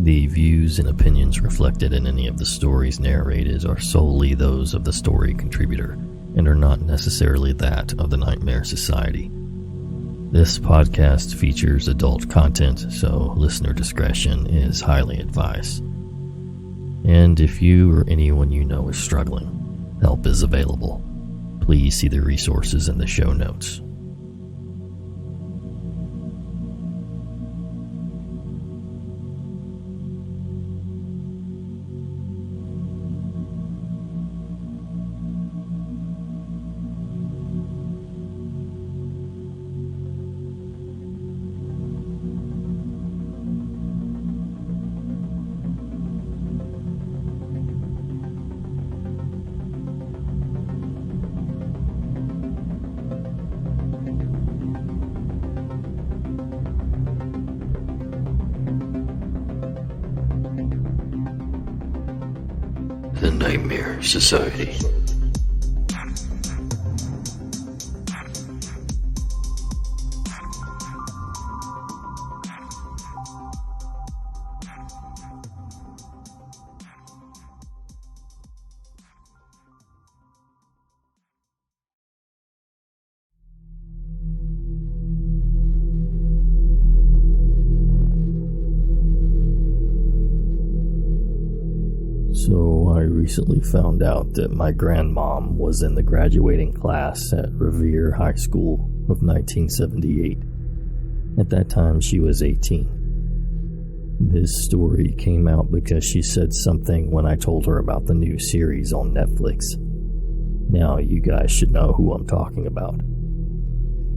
The views and opinions reflected in any of the stories narrated are solely those of the story contributor and are not necessarily that of the Nightmare Society. This podcast features adult content, so listener discretion is highly advised. And if you or anyone you know is struggling, help is available. Please see the resources in the show notes. The Nightmare Society. So I recently found out that my grandmom was in the graduating class at Revere High School of 1978. At that time, she was 18. This story came out because she said something when I told her about the new series on Netflix. Now you guys should know who I'm talking about.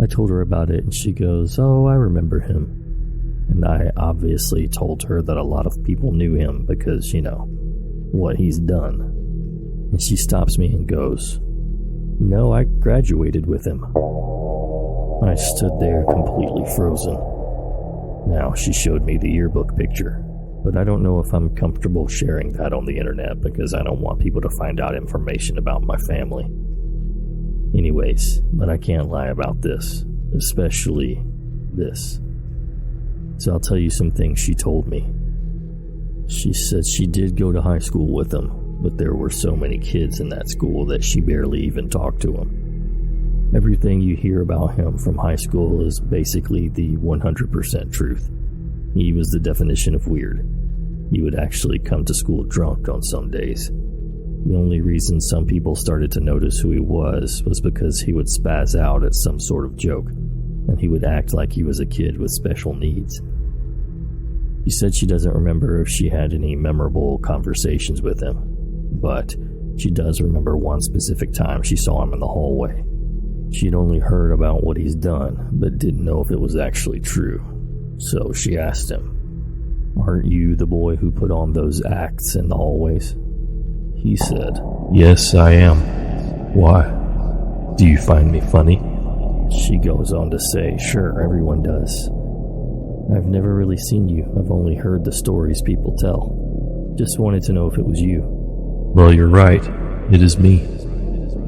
I told her about it and she goes, "Oh, I remember him." And I obviously told her that a lot of people knew him because, what he's done. And she stops me and goes, "No, I graduated with him." I stood there completely frozen. Now she showed me the yearbook picture, but I don't know if I'm comfortable sharing that on the internet because I don't want people to find out information about my family. Anyways, but I can't lie about this, especially this. So I'll tell you some things she told me. She said she did go to high school with him, but there were so many kids in that school that she barely even talked to him. Everything you hear about him from high school is basically the 100% truth. He was the definition of weird. He would actually come to school drunk on some days. The only reason some people started to notice who he was because he would spaz out at some sort of joke, and he would act like he was a kid with special needs. She said she doesn't remember if she had any memorable conversations with him, but she does remember one specific time she saw him in the hallway. She'd only heard about what he's done, but didn't know if it was actually true. So she asked him, "Aren't you the boy who put on those acts in the hallways?" He said, "Yes, I am. Why? Do you find me funny?" She goes on to say, "Sure, everyone does. I've never really seen you. I've only heard the stories people tell. Just wanted to know if it was you." "Well, you're right. It is me.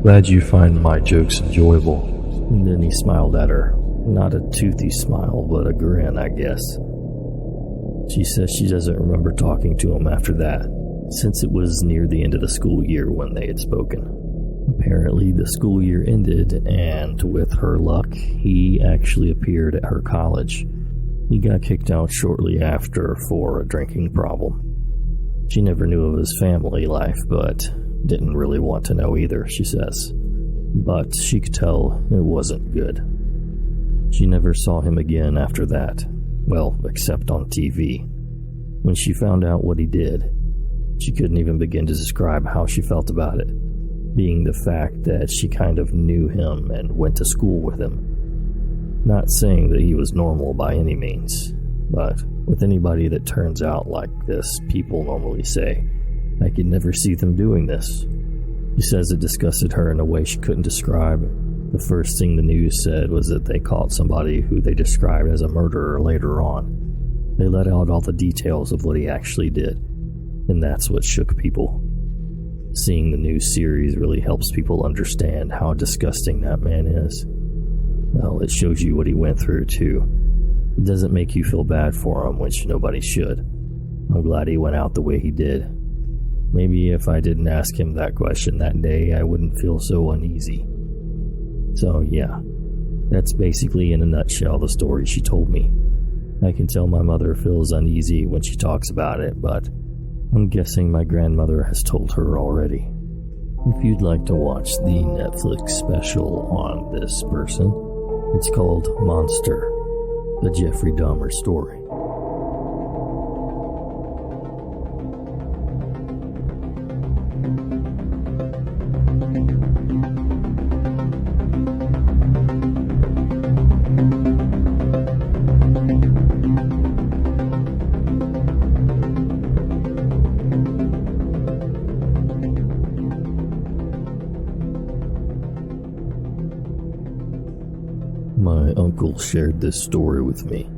Glad you find my jokes enjoyable." And then he smiled at her. Not a toothy smile, but a grin, I guess. She says she doesn't remember talking to him after that, since it was near the end of the school year when they had spoken. Apparently, the school year ended, and with her luck, he actually appeared at her college. He got kicked out shortly after for a drinking problem. She never knew of his family life, but didn't really want to know either, she says. But she could tell it wasn't good. She never saw him again after that. Well, except on TV. When she found out what he did, she couldn't even begin to describe how she felt about it, being the fact that she kind of knew him and went to school with him. Not saying that he was normal by any means, but with anybody that turns out like this, people normally say, "I could never see them doing this." She says it disgusted her in a way she couldn't describe. The first thing the news said was that they caught somebody who they described as a murderer later on. They let out all the details of what he actually did, and that's what shook people. Seeing the new series really helps people understand how disgusting that man is. Well, it shows you what he went through, too. It doesn't make you feel bad for him, which nobody should. I'm glad he went out the way he did. Maybe if I didn't ask him that question that day, I wouldn't feel so uneasy. So yeah, that's basically in a nutshell the story she told me. I can tell my mother feels uneasy when she talks about it, but I'm guessing my grandmother has told her already. If you'd like to watch the Netflix special on this person, it's called Monster, the Jeffrey Dahmer story. My uncle shared this story with me.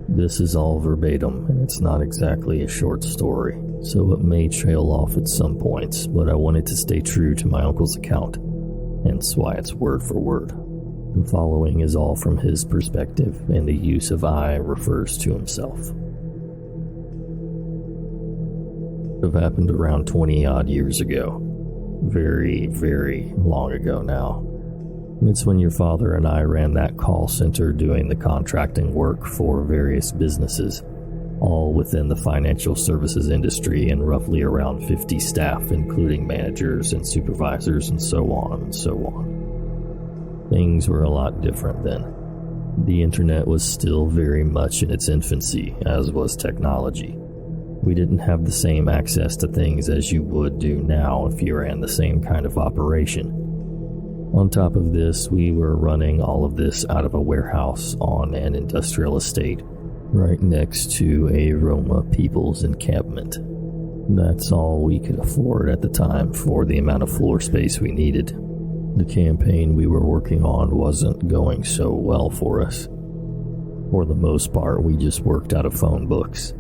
This is all verbatim, and it's not exactly a short story, so it may trail off at some points, but I wanted to stay true to my uncle's account, hence why it's word for word. The following is all from his perspective, and the use of I refers to himself. It happened around 20-odd years ago. Very, very long ago now. It's when your father and I ran that call center doing the contracting work for various businesses, all within the financial services industry, and roughly around 50 staff, including managers and supervisors and so on and so on. Things were a lot different then. The internet was still very much in its infancy, as was technology. We didn't have the same access to things as you would do now if you ran the same kind of operation. On top of this, we were running all of this out of a warehouse on an industrial estate right next to a Roma people's encampment. That's all we could afford at the time for the amount of floor space we needed. The campaign we were working on wasn't going so well for us. For the most part, we just worked out of phone books,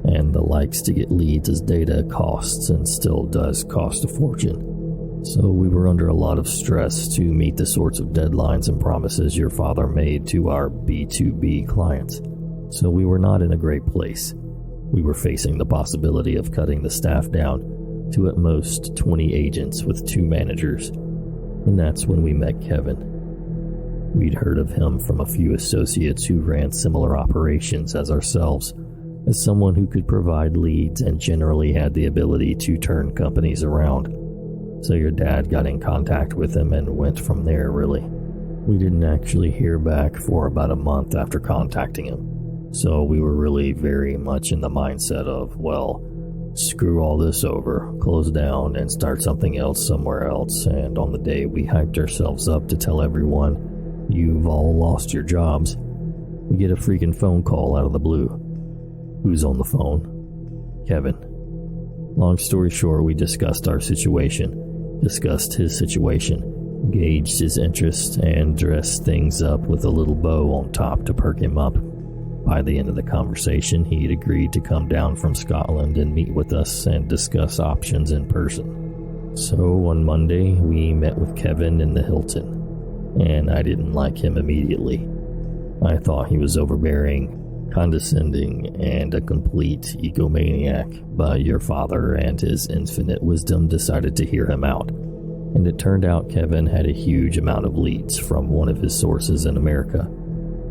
and the likes to get leads as data costs and still does cost a fortune. So we were under a lot of stress to meet the sorts of deadlines and promises your father made to our B2B clients. So we were not in a great place. We were facing the possibility of cutting the staff down to at most 20 agents with 2 managers. And that's when we met Kevin. We'd heard of him from a few associates who ran similar operations as ourselves, as someone who could provide leads and generally had the ability to turn companies around. So your dad got in contact with him and went from there, really. We didn't actually hear back for about a month after contacting him. So we were really very much in the mindset of, well, screw all this over, close down, and start something else somewhere else. And on the day we hyped ourselves up to tell everyone, you've all lost your jobs, we get a freaking phone call out of the blue. Who's on the phone? Kevin. Long story short, we discussed our situation, discussed his situation, gauged his interest, and dressed things up with a little bow on top to perk him up. By the end of the conversation, he'd agreed to come down from Scotland and meet with us and discuss options in person. So on Monday, we met with Kevin in the Hilton, and I didn't like him immediately. I thought he was overbearing, condescending, and a complete egomaniac, but your father and his infinite wisdom decided to hear him out, and it turned out Kevin had a huge amount of leads from one of his sources in America,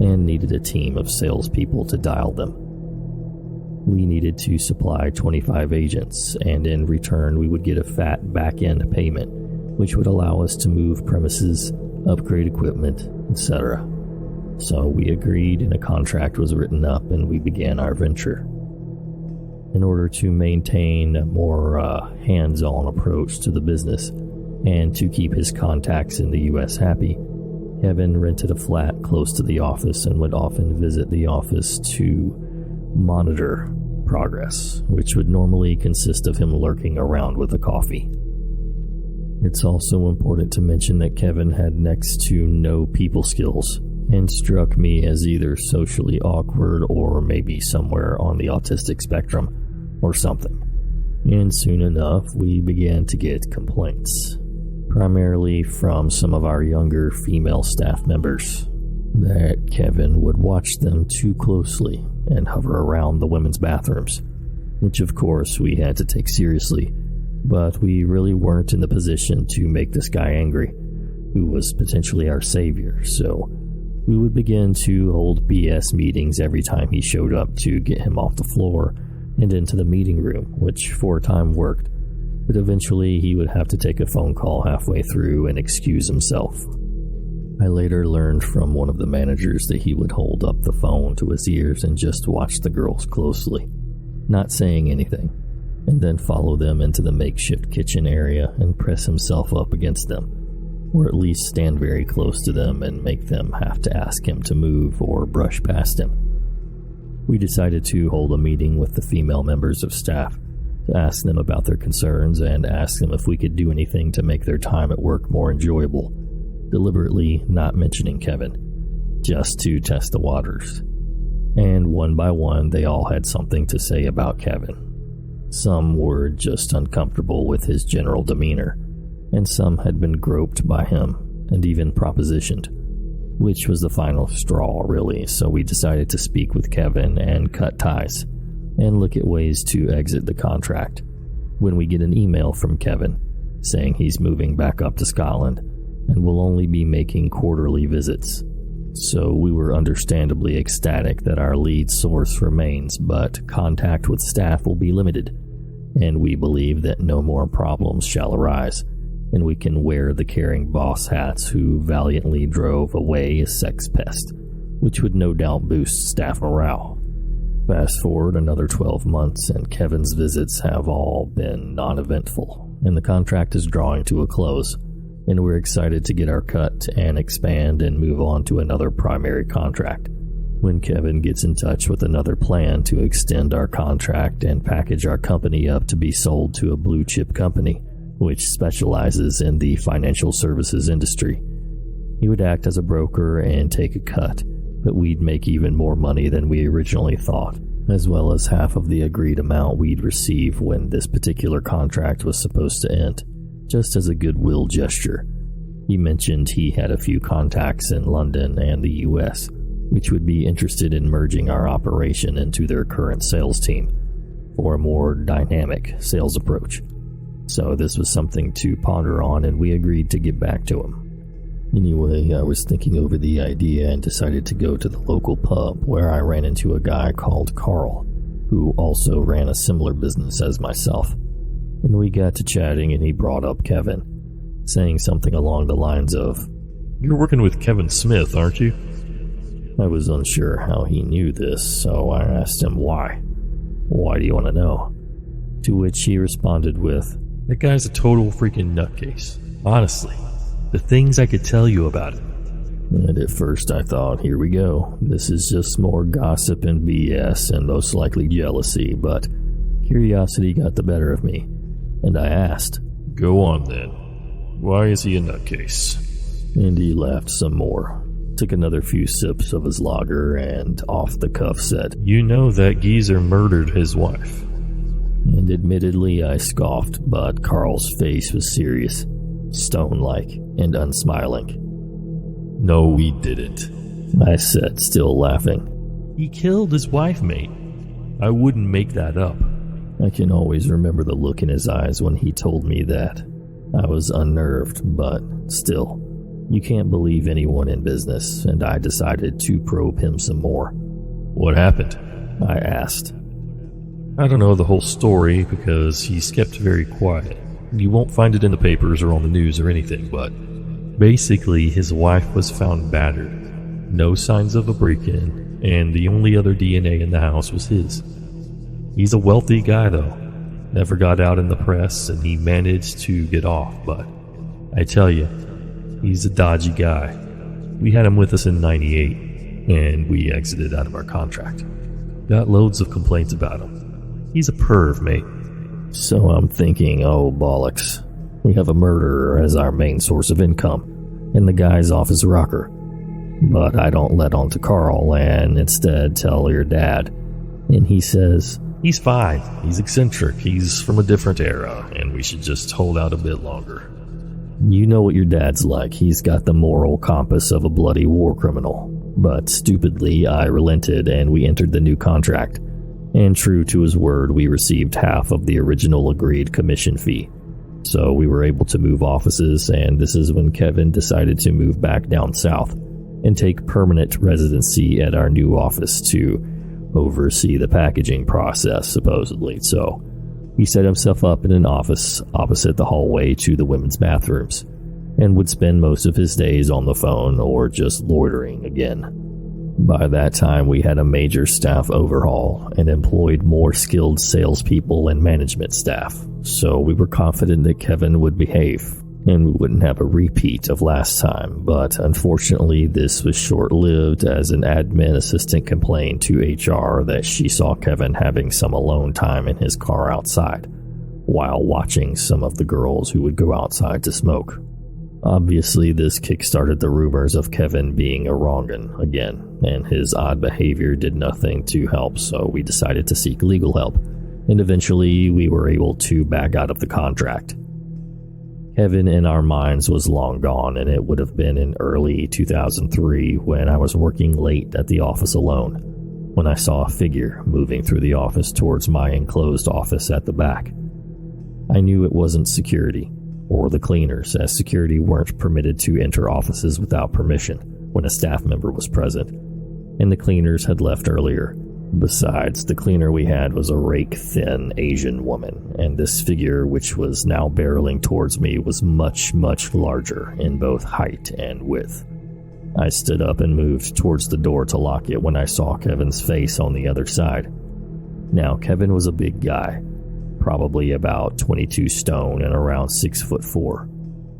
and needed a team of salespeople to dial them. We needed to supply 25 agents, and in return we would get a fat back-end payment, which would allow us to move premises, upgrade equipment, etc. So we agreed, and a contract was written up, and we began our venture. In order to maintain a more hands-on approach to the business, and to keep his contacts in the U.S. happy, Kevin rented a flat close to the office and would often visit the office to monitor progress, which would normally consist of him lurking around with a coffee. It's also important to mention that Kevin had next to no people skills, and struck me as either socially awkward or maybe somewhere on the autistic spectrum or something. And soon enough, we began to get complaints, primarily from some of our younger female staff members, that Kevin would watch them too closely and hover around the women's bathrooms, which of course we had to take seriously, but we really weren't in the position to make this guy angry, who was potentially our savior, so we would begin to hold BS meetings every time he showed up to get him off the floor and into the meeting room, which for a time worked, but eventually he would have to take a phone call halfway through and excuse himself. I later learned from one of the managers that he would hold up the phone to his ears and just watch the girls closely, not saying anything, and then follow them into the makeshift kitchen area and press himself up against them, or at least stand very close to them and make them have to ask him to move or brush past him. We decided to hold a meeting with the female members of staff to ask them about their concerns and ask them if we could do anything to make their time at work more enjoyable, deliberately not mentioning Kevin, just to test the waters. And one by one, they all had something to say about Kevin. Some were just uncomfortable with his general demeanor, and some had been groped by him and even propositioned, which was the final straw, really, so we decided to speak with Kevin and cut ties and look at ways to exit the contract when we get an email from Kevin saying he's moving back up to Scotland and will only be making quarterly visits. So we were understandably ecstatic that our lead source remains, but contact with staff will be limited, and we believe that no more problems shall arise, and we can wear the caring boss hats who valiantly drove away a sex pest, which would no doubt boost staff morale. Fast forward another 12 months, and Kevin's visits have all been non-eventful, and the contract is drawing to a close, and we're excited to get our cut and expand and move on to another primary contract, when Kevin gets in touch with another plan to extend our contract and package our company up to be sold to a blue-chip company, which specializes in the financial services industry. He would act as a broker and take a cut, but we'd make even more money than we originally thought, as well as half of the agreed amount we'd receive when this particular contract was supposed to end, just as a goodwill gesture. He mentioned he had a few contacts in London and the US, which would be interested in merging our operation into their current sales team for a more dynamic sales approach. So this was something to ponder on, and we agreed to get back to him. Anyway, I was thinking over the idea and decided to go to the local pub where I ran into a guy called Carl, who also ran a similar business as myself. And we got to chatting and he brought up Kevin, saying something along the lines of, "You're working with Kevin Smith, aren't you?" I was unsure how he knew this, so I asked him why. "Why do you want to know?" To which he responded with, "That guy's a total freaking nutcase. Honestly, the things I could tell you about him." And at first I thought, here we go. This is just more gossip and BS and most likely jealousy, but curiosity got the better of me, and I asked, "Go on then. Why is he a nutcase?" And he laughed some more, took another few sips of his lager, and off the cuff said, "You know that geezer murdered his wife." And admittedly I scoffed, but Carl's face was serious, stone-like, and unsmiling. "No, he didn't," I said, still laughing. "He killed his wife, mate. I wouldn't make that up." I can always remember the look in his eyes when he told me that. I was unnerved, but still, you can't believe anyone in business, and I decided to probe him some more. "What happened?" I asked. "I don't know the whole story because he's kept very quiet. You won't find it in the papers or on the news or anything, but basically his wife was found battered. No signs of a break-in, and the only other DNA in the house was his. He's a wealthy guy though. Never got out in the press, and he managed to get off, but I tell you, he's a dodgy guy. We had him with us in '98, and we exited out of our contract. Got loads of complaints about him. He's a perv, mate." So I'm thinking, oh bollocks, we have a murderer as our main source of income, and the guy's off his rocker. But I don't let on to Carl and instead tell your dad, and he says, "He's fine. He's eccentric. He's from a different era, and we should just hold out a bit longer." You know what your dad's like. He's got the moral compass of a bloody war criminal. But stupidly, I relented and we entered the new contract. And true to his word, we received half of the original agreed commission fee. So we were able to move offices, and this is when Kevin decided to move back down south and take permanent residency at our new office to oversee the packaging process, supposedly. So he set himself up in an office opposite the hallway to the women's bathrooms and would spend most of his days on the phone or just loitering again. By that time, we had a major staff overhaul and employed more skilled salespeople and management staff, so we were confident that Kevin would behave and we wouldn't have a repeat of last time. But unfortunately, this was short-lived, as an admin assistant complained to HR that she saw Kevin having some alone time in his car outside while watching some of the girls who would go outside to smoke. Obviously, this kickstarted the rumors of Kevin being a wrong'un again, and his odd behavior did nothing to help, so we decided to seek legal help, and eventually we were able to back out of the contract. Kevin in our minds was long gone, and it would have been in early 2003 when I was working late at the office alone, when I saw a figure moving through the office towards my enclosed office at the back. I knew it wasn't security or the cleaners, as security weren't permitted to enter offices without permission when a staff member was present, and the cleaners had left earlier. Besides, the cleaner we had was a rake-thin Asian woman, and this figure, which was now barreling towards me, was much, much larger in both height and width. I stood up and moved towards the door to lock it when I saw Kevin's face on the other side. Now, Kevin was a big guy, probably about 22 stone and around 6'4",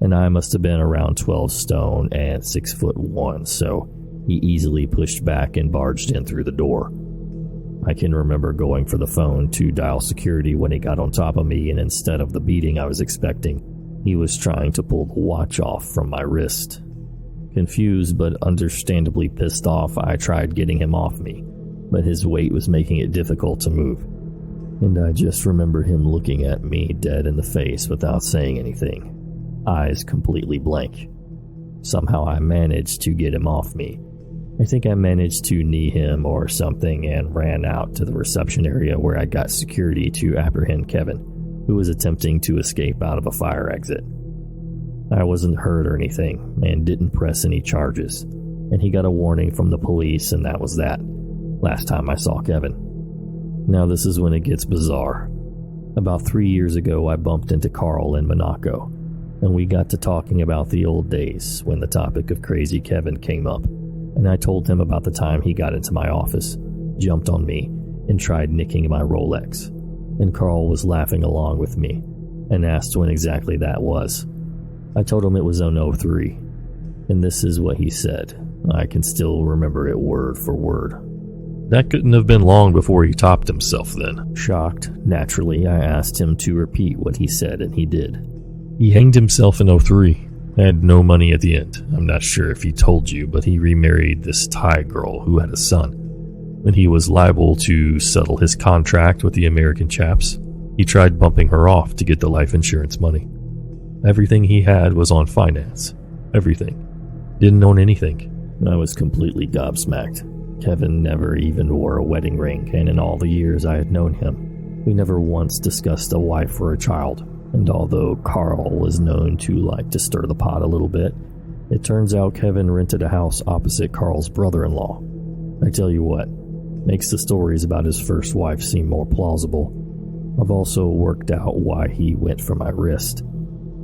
and I must have been around 12 stone and 6'1", so he easily pushed back and barged in through the door. I can remember going for the phone to dial security when he got on top of me, and instead of the beating I was expecting, he was trying to pull the watch off from my wrist. Confused but understandably pissed off, I tried getting him off me, but his weight was making it difficult to move, and I just remember him looking at me dead in the face without saying anything, eyes completely blank. Somehow I managed to get him off me. I think I managed to knee him or something and ran out to the reception area where I got security to apprehend Kevin, who was attempting to escape out of a fire exit. I wasn't hurt or anything and didn't press any charges, and he got a warning from the police, and that was that. Last time I saw Kevin. Now this is when it gets bizarre. About 3 years ago, I bumped into Carl in Monaco, and we got to talking about the old days when the topic of Crazy Kevin came up. And I told him about the time he got into my office, jumped on me, and tried nicking my Rolex. And Carl was laughing along with me, and asked when exactly that was. I told him it was on 03, and this is what he said. I can still remember it word for word. That couldn't have been long before he topped himself then. Shocked, naturally, I asked him to repeat what he said, and he did. He hanged himself in 03. Had no money at the end. I'm not sure if he told you, but he remarried this Thai girl who had a son. When he was liable to settle his contract with the American chaps, he tried bumping her off to get the life insurance money. Everything he had was on finance. Everything. Didn't own anything. I was completely gobsmacked. Kevin never even wore a wedding ring, and in all the years I had known him, we never once discussed a wife or a child. And although Carl was known to like to stir the pot a little bit, it turns out Kevin rented a house opposite Carl's brother-in-law. I tell you what, makes the stories about his first wife seem more plausible. I've also worked out why he went for my wrist.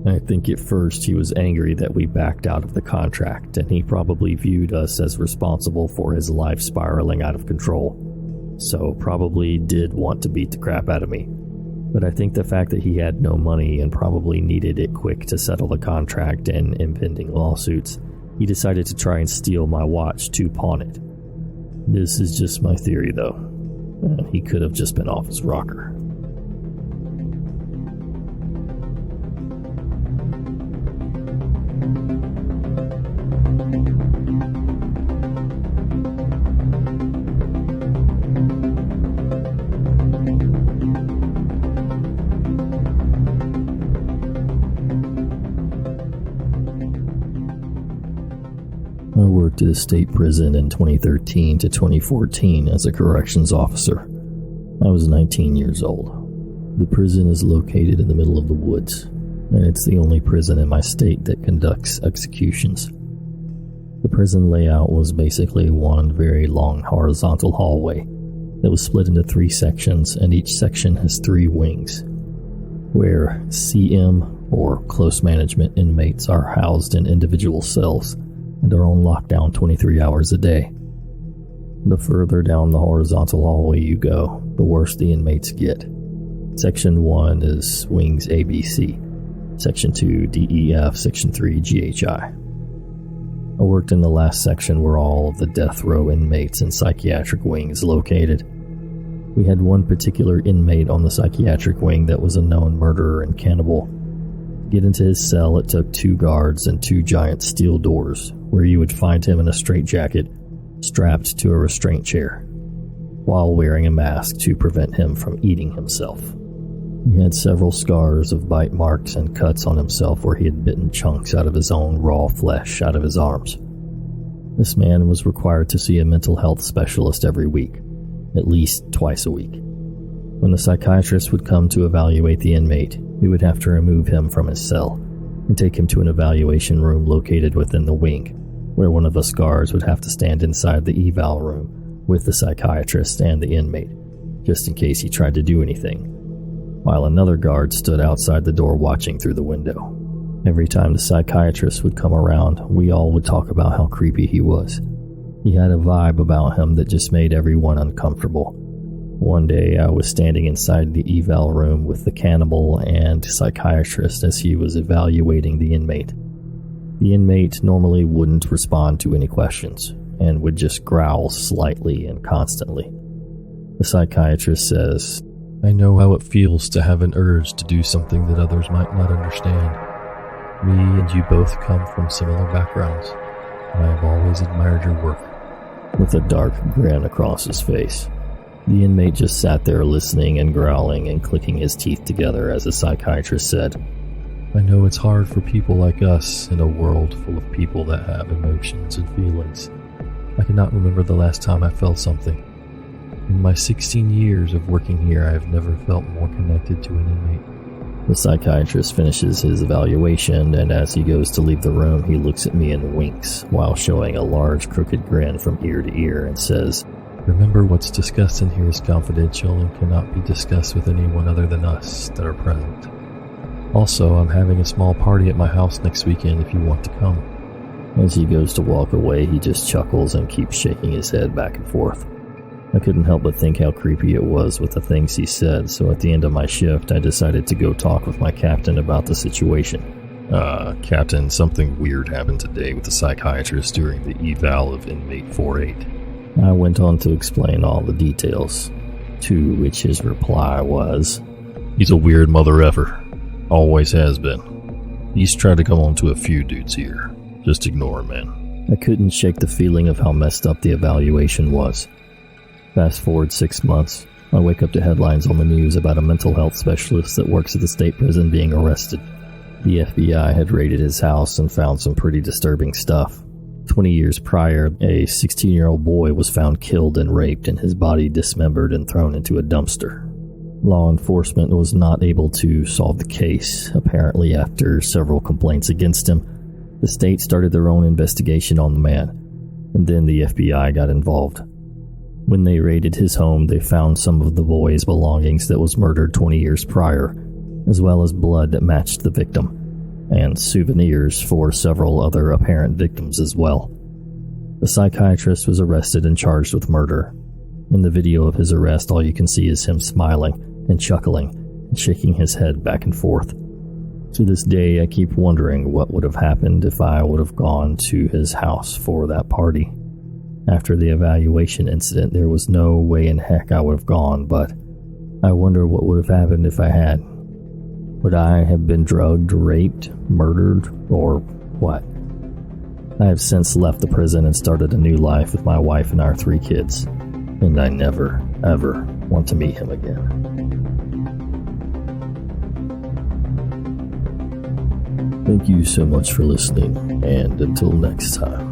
I think at first he was angry that we backed out of the contract, and he probably viewed us as responsible for his life spiraling out of control. So probably did want to beat the crap out of me. But I think the fact that he had no money and probably needed it quick to settle the contract and impending lawsuits, he decided to try and steal my watch to pawn it. This is just my theory, though. He could have just been off his rocker. I worked at a state prison in 2013 to 2014 as a corrections officer. I was 19 years old. The prison is located in the middle of the woods, and it's the only prison in my state that conducts executions. The prison layout was basically one very long horizontal hallway that was split into 3 sections, and each section has 3 wings, where CM, or close management inmates, are housed in individual cells and are on lockdown 23 hours a day. The further down the horizontal hallway you go, the worse the inmates get. Section 1 is wings ABC, Section 2 DEF, Section 3 GHI. I worked in the last section where all of the death row inmates and psychiatric wings located. We had one particular inmate on the psychiatric wing that was a known murderer and cannibal. To get into his cell, it took 2 guards and 2 giant steel doors, where you would find him in a straitjacket, strapped to a restraint chair, while wearing a mask to prevent him from eating himself. He had several scars of bite marks and cuts on himself where he had bitten chunks out of his own raw flesh out of his arms. This man was required to see a mental health specialist every week, at least twice a week. When the psychiatrist would come to evaluate the inmate, we would have to remove him from his cell and take him to an evaluation room located within the wing, where one of us guards would have to stand inside the eval room with the psychiatrist and the inmate, just in case he tried to do anything, while another guard stood outside the door watching through the window. Every time the psychiatrist would come around, we all would talk about how creepy he was. He had a vibe about him that just made everyone uncomfortable. One day, I was standing inside the eval room with the cannibal and psychiatrist as he was evaluating the inmate. The inmate normally wouldn't respond to any questions and would just growl slightly and constantly. The psychiatrist says, I know how it feels to have an urge to do something that others might not understand. Me and you both come from similar backgrounds, and I have always admired your work. With a dark grin across his face. The inmate just sat there listening and growling and clicking his teeth together as the psychiatrist said, I know it's hard for people like us in a world full of people that have emotions and feelings. I cannot remember the last time I felt something. In my 16 years of working here, I have never felt more connected to an inmate. The psychiatrist finishes his evaluation, and as he goes to leave the room, he looks at me and winks, while showing a large crooked grin from ear to ear, and says, Remember, what's discussed in here is confidential and cannot be discussed with anyone other than us that are present. Also, I'm having a small party at my house next weekend if you want to come. As he goes to walk away, he just chuckles and keeps shaking his head back and forth. I couldn't help but think how creepy it was with the things he said, so at the end of my shift, I decided to go talk with my captain about the situation. Captain, something weird happened today with the psychiatrist during the eval of inmate 48. I went on to explain all the details, to which his reply was, He's a weird mother effer. Always has been. He's tried to come on to a few dudes here. Just ignore him, man. I couldn't shake the feeling of how messed up the evaluation was. Fast forward 6 months, I wake up to headlines on the news about a mental health specialist that works at the state prison being arrested. The FBI had raided his house and found some pretty disturbing stuff. 20 years prior, a 16-year-old boy was found killed and raped and his body dismembered and thrown into a dumpster. Law enforcement was not able to solve the case. Apparently, after several complaints against him, the state started their own investigation on the man, and then the FBI got involved. When they raided his home, they found some of the boy's belongings that was murdered 20 years prior, as well as blood that matched the victim, and souvenirs for several other apparent victims as well. The psychiatrist was arrested and charged with murder. In the video of his arrest, all you can see is him smiling and chuckling and shaking his head back and forth. To this day, I keep wondering what would have happened if I would have gone to his house for that party. After the evaluation incident, there was no way in heck I would have gone, but I wonder what would have happened if I had. Would I have been drugged, raped, murdered, or what? I have since left the prison and started a new life with my wife and our 3 kids, and I never, ever want to meet him again. Thank you so much for listening, and until next time.